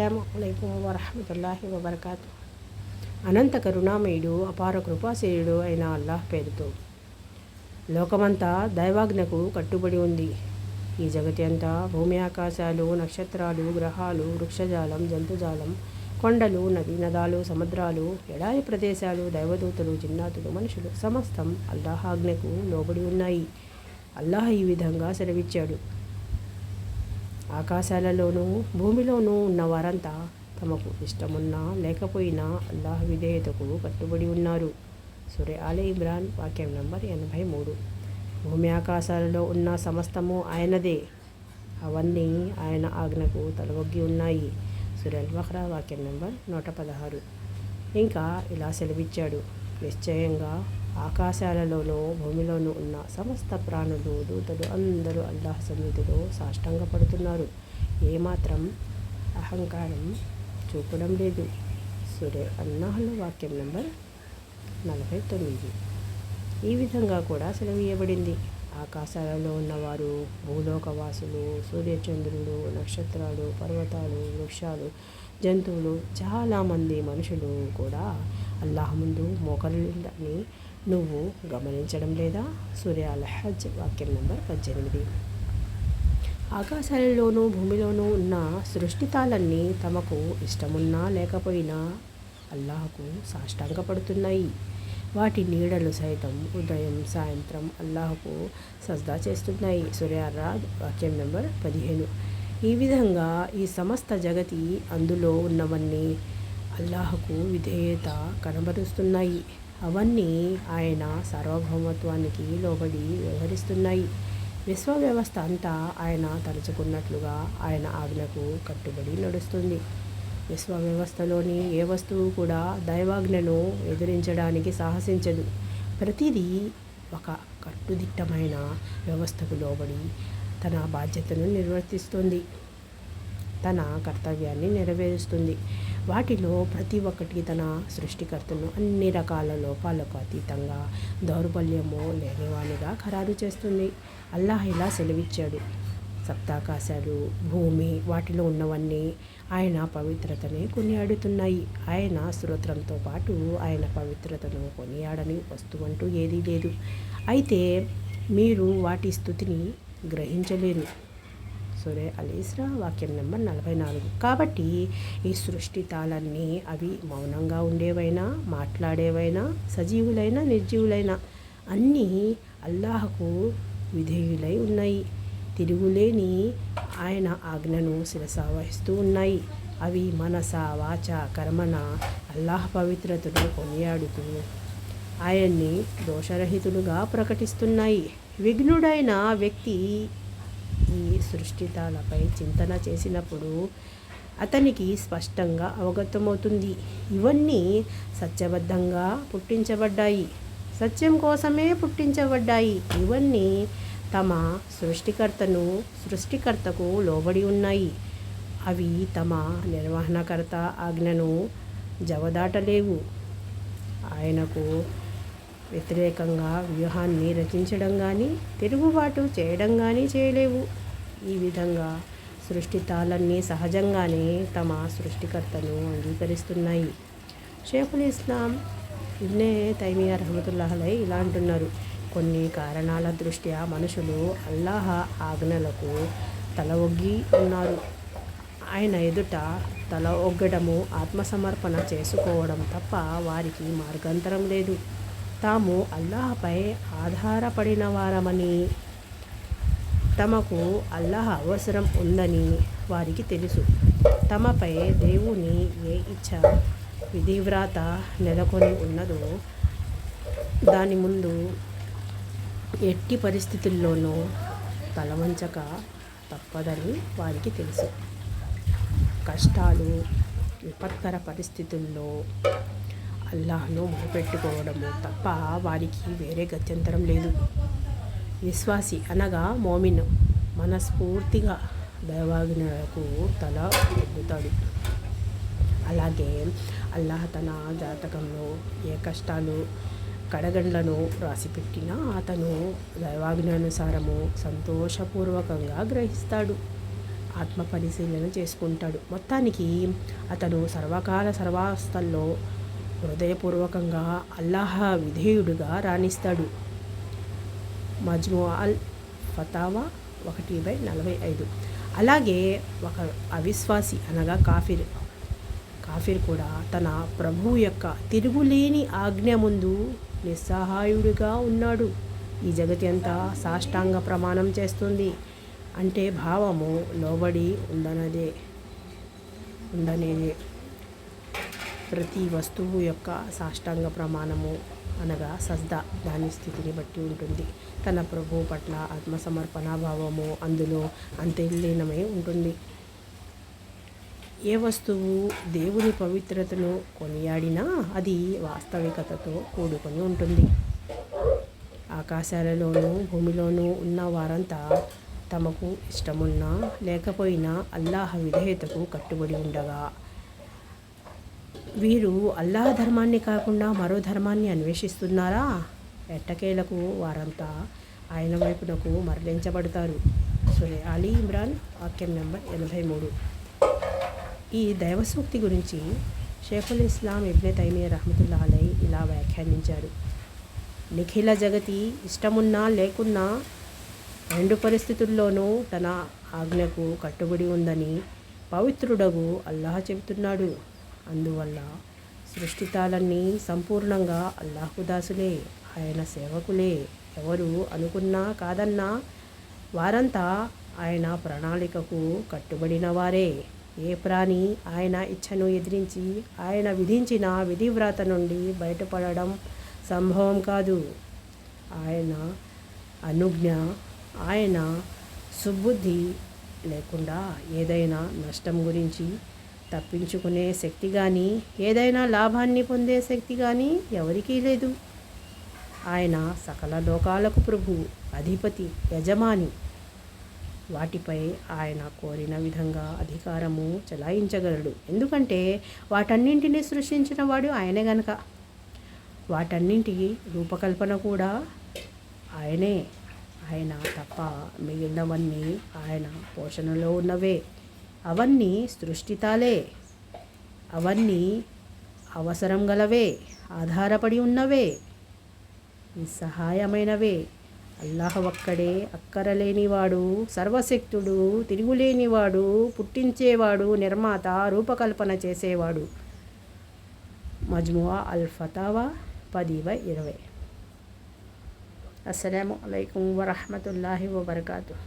అస్సలాము అలైకుం వరహమతుల్లాహి వబర్కాతు. అనంత కరుణామయుడు అపార కృపాశీలుడు అయిన అల్లాహ్ పేరుతో. లోకమంతా దైవాజ్ఞకు కట్టుబడి ఉంది. ఈ జగతి అంతా భూమి ఆకాశాలు, నక్షత్రాలు, గ్రహాలు, వృక్షజాలం, జంతుజాలం, కొండలు, నదీనదాలు, సముద్రాలు, ఎడారి ప్రదేశాలు, దైవదూతలు, జిన్నాతులు, మనుషులు సమస్తం అల్లాహ్ ఆజ్ఞకు లోబడి ఉన్నాయి. అల్లాహ్ ఈ విధంగా సెలవిచ్చాడు: ఆకాశాలలోనూ భూమిలోనూ ఉన్న వారంతా తమకు ఇష్టమున్నా లేకపోయినా అల్లాహ్ విధేయతకు కట్టుబడి ఉన్నారు. సూరా ఆలే ఇమ్రాన్ వాక్యం నంబర్ 83. భూమి ఆకాశాలలో ఉన్న సమస్తము ఆయనదే, అవన్నీ ఆయన ఆజ్ఞకు తలవొగ్గి ఉన్నాయి. సూరా అల్ బఖరా వాక్యం నంబర్ 116. ఇంకా ఇలా సెలవిచ్చాడు: నిశ్చయంగా ఆకాశాలలోనూ భూమిలోనూ ఉన్న సమస్త ప్రాణులు, దూతలు అందరూ అల్లాహ్ సన్నిధిలో సాష్టాంగపడుతున్నారు. ఏమాత్రం అహంకారం చూపడం లేదు. సూరా అన్-నహ్ల్ వాక్యం నంబర్ 49. ఈ విధంగా కూడా సెలవీయబడింది: ఆకాశాలలో ఉన్నవారు, భూలోకవాసులు, సూర్యచంద్రులు, నక్షత్రాలు, పర్వతాలు, వృక్షాలు, జంతువులు, చాలామంది మనుషులు కూడా అల్లాహ్ ముందు మోకరిల్లని నువ్వు గమనించడం లేదా? సూరా అల్-హజ్ వాక్యం నంబర్ 18. ఆకాశాలలోనూ భూమిలోనూ ఉన్న సృష్టితాలన్నీ తమకు ఇష్టమున్నా లేకపోయినా అల్లాహకు సాష్టాంగపడుతున్నాయి. వాటి నీడలు సైతం ఉదయం సాయంత్రం అల్లాహకు సజ్దా చేస్తున్నాయి. సూరా అర్-రాద్ వాక్యం నంబర్ 15. ఈ విధంగా ఈ సమస్త జగతి, అందులో ఉన్నవన్నీ అల్లాహకు విధేయత కనబరుస్తున్నాయి. అవన్నీ ఆయన సార్వభౌమత్వానికి లోబడి వ్యవహరిస్తున్నాయి. విశ్వ వ్యవస్థ అంతా ఆయన తలుచుకున్నట్లుగా ఆయన ఆజ్ఞకు కట్టుబడి నడుస్తుంది. విశ్వ వ్యవస్థలోని ఏ వస్తువు కూడా దైవాజ్ఞను ఎదిరించడానికి సాహసించదు. ప్రతిదీ ఒక కట్టుదిట్టమైన వ్యవస్థకు లోబడి తన బాధ్యతను నిర్వర్తిస్తుంది, తన కర్తవ్యాన్ని నెరవేరుస్తుంది. వాటిలో ప్రతి ఒక్కటి తన సృష్టికర్తను అన్ని రకాల లోపాలకు అతీతంగా, దౌర్బల్యము లేనివానిగా ఖరారు చేస్తుంది. అల్లాహ్ ఇలా సెలవిచ్చాడు: సప్తాకాశాలు, భూమి, వాటిలో ఉన్నవన్నీ ఆయన పవిత్రతనే కొనియాడుతున్నాయి. ఆయన స్తోత్రంతో పాటు ఆయన పవిత్రతను కొనియాడని వస్తువంటూ ఏదీ లేదు. అయితే మీరు వాటి స్తుతిని గ్రహించలేరు. సూరా అల్-ఇస్రా వాక్యం నంబర్ 44. కాబట్టి ఈ సృష్టితాలన్నీ అవి మౌనంగా ఉండేవైనా, మాట్లాడేవైనా, సజీవులైనా, నిర్జీవులైనా అన్నీ అల్లాహకు విధేయులై ఉన్నాయి. తిరుగులేని ఆయన ఆజ్ఞను శిరసావహిస్తూ ఉన్నాయి. అవి మనస, వాచ, కర్మన అల్లాహ్ పవిత్రతను కొనియాడుతూ ఆయన్ని దోషరహితులుగా ప్రకటిస్తున్నాయి. విఘ్నుడైన వ్యక్తి ఈ సృష్టితాలపై చింతన చేసినప్పుడు అతనికి స్పష్టంగా అవగతమవుతుంది: ఇవన్నీ సత్యబద్ధంగా పుట్టించబడ్డాయి, సత్యం కోసమే పుట్టించబడ్డాయి. ఇవన్నీ తమ సృష్టికర్తకు లోబడి ఉన్నాయి. అవి తమ నిర్వహణకర్త ఆజ్ఞను జవదాటలేవు. ఆయనకు వ్యతిరేకంగా వ్యూహాన్ని రచించడం కానీ, తిరుగుబాటు చేయడం కానీ చేయలేవు. ఈ విధంగా సృష్టితాలన్నీ సహజంగానే తమ సృష్టికర్తను అంగీకరిస్తున్నాయి. షేఖుల్ ఇస్లాం ఇబ్నే తైమియా రహ్మతుల్లాహి అలైహి ఇలా అంటున్నారు: కొన్ని కారణాల దృష్ట్యా మనుషులు అల్లాహ్ ఆజ్ఞలకు తల ఒగ్గి ఉన్నారు. ఆయన ఎదుట తల ఒగ్గడము, ఆత్మసమర్పణ చేసుకోవడం తప్ప వారికి మార్గాంతరం లేదు. తాము అల్లాహ్పై ఆధారపడిన వారమని, తమకు అల్లాహ్ అవసరం ఉందని వారికి తెలుసు. తమపై దేవుని ఏ ఇచ్ఛ విధివ్రాత నెలకొని ఉన్నదో దాని ముందు ఎట్టి పరిస్థితుల్లోనూ తలవంచక తప్పదని వారికి తెలుసు. కష్టాలు, విపత్కర పరిస్థితుల్లో అల్లాహ్ను మొరపెట్టుకోవడము తప్ప వారికి వేరే గత్యంతరం లేదు. విశ్వాసి అనగా మోమిన్ మనస్ఫూర్తిగా దైవాజ్ఞలకు తల ఒగ్గుతాడు. అలాగే అల్లాహ్ తన జాతకంలో ఏ కష్టాలు, కడగండ్లను రాసిపెట్టినా అతను దైవాజ్ఞానుసారము సంతోషపూర్వకంగా గ్రహిస్తాడు. ఆత్మ పరిశీలన చేసుకుంటాడు. మొత్తానికి అతను సర్వకాల సర్వావస్థల్లో హృదయపూర్వకంగా అల్లాహ్ విధేయుడుగా రాణిస్తాడు. మజ్ము అల్ ఫతావా 1/45. అలాగే ఒక అవిశ్వాసి అనగా కాఫిర్ కూడా తన ప్రభువు యొక్క తిరుగులేని ఆజ్ఞ ముందు నిస్సహాయుడిగా ఉన్నాడు. ఈ జగతి అంతా సాష్టాంగ ప్రమాణం చేస్తుంది అంటే భావము లోబడి ఉండనేదే. ప్రతి వస్తువు యొక్క సాష్టాంగ ప్రమాణము అనగా సజ్దా దాని స్థితిని బట్టి ఉంటుంది. తన ప్రభువు పట్ల ఆత్మసమర్పణ భావము అందులో అంతర్లీనమై ఉంటుంది. ఏ వస్తువు దేవుని పవిత్రతను కొనియాడినా అది వాస్తవికతతో కూడుకొని ఉంటుంది. ఆకాశాలలోనూ భూమిలోనూ ఉన్న వారంతా తమకు ఇష్టమున్నా లేకపోయినా అల్లాహ్ విధేయతకు కట్టుబడి ఉండగా, వీరు అల్లాహ్ ధర్మాన్ని కాకుండా మరో ధర్మాన్ని అన్వేషిస్తున్నారా? ఎట్టకేలకు వారంతా ఆయన వైపునకు మరలించబడతారు. సూరా ఆలి ఇమ్రాన్ వాక్యం నెంబర్ 83. ఈ దైవసూక్తి గురించి షేఖుల్ ఇస్లాం ఇబ్నే తైమియా రహ్మతుల్లాహి అలైహి ఇలా వ్యాఖ్యానించారు. నిఖిల జగతి ఇష్టమున్నా లేకున్నా రెండు పరిస్థితుల్లోనూ తన ఆజ్ఞకు కట్టుబడి ఉందని పవిత్రుడగు అల్లాహ్ చెబుతున్నాడు. అందువల్ల సృష్టితాలన్నీ సంపూర్ణంగా అల్లాహ్కు దాసులే, ఆయన సేవకులే. ఎవరు అనుకున్నా కాదన్నా వారంతా ఆయన ప్రణాళికకు కట్టుబడిన వారే. ఏ ప్రాణి ఆయన ఇచ్ఛను ఎదిరించి ఆయన విధించిన విధివ్రాత నుండి బయటపడడం సంభవం కాదు. ఆయన అనుజ్ఞ, ఆయన సుబుద్ధి లేకుండా ఏదైనా నష్టం గురించి తప్పించుకునే శక్తి కానీ ఏదైనా లాభాన్ని పొందే శక్తి కానీ ఎవరికీ లేదు. ఆయన సకల లోకాలకు ప్రభువు, అధిపతి, యజమాని. వాటిపై ఆయన కోరిన విధంగా అధికారము చెలాయించగలడు. ఎందుకంటే వాటన్నింటినీ సృష్టించిన వాడు ఆయనే గనక. వాటన్నింటి రూపకల్పన కూడా ఆయనే. ఆయన తప్ప మిగిలినవన్నీ ఆయన పోషణలో ఉన్నవే. అవన్నీ సృష్టితాలే, అవన్నీ అవసరం గలవే, ఆధారపడి ఉన్నవే, నిస్సహాయమైనవే. అల్లాహ్ ఒక్కడే, అక్కరలేనివాడు, సర్వశక్తుడు, తిరుగులేనివాడు, పుట్టించేవాడు, నిర్మాత, రూపకల్పన చేసేవాడు. మజ్ముఆ అల్ ఫతావా 10/20. అస్సలాము అలైకుం వరహ్మతుల్లాహి వబర్కాతుహ్.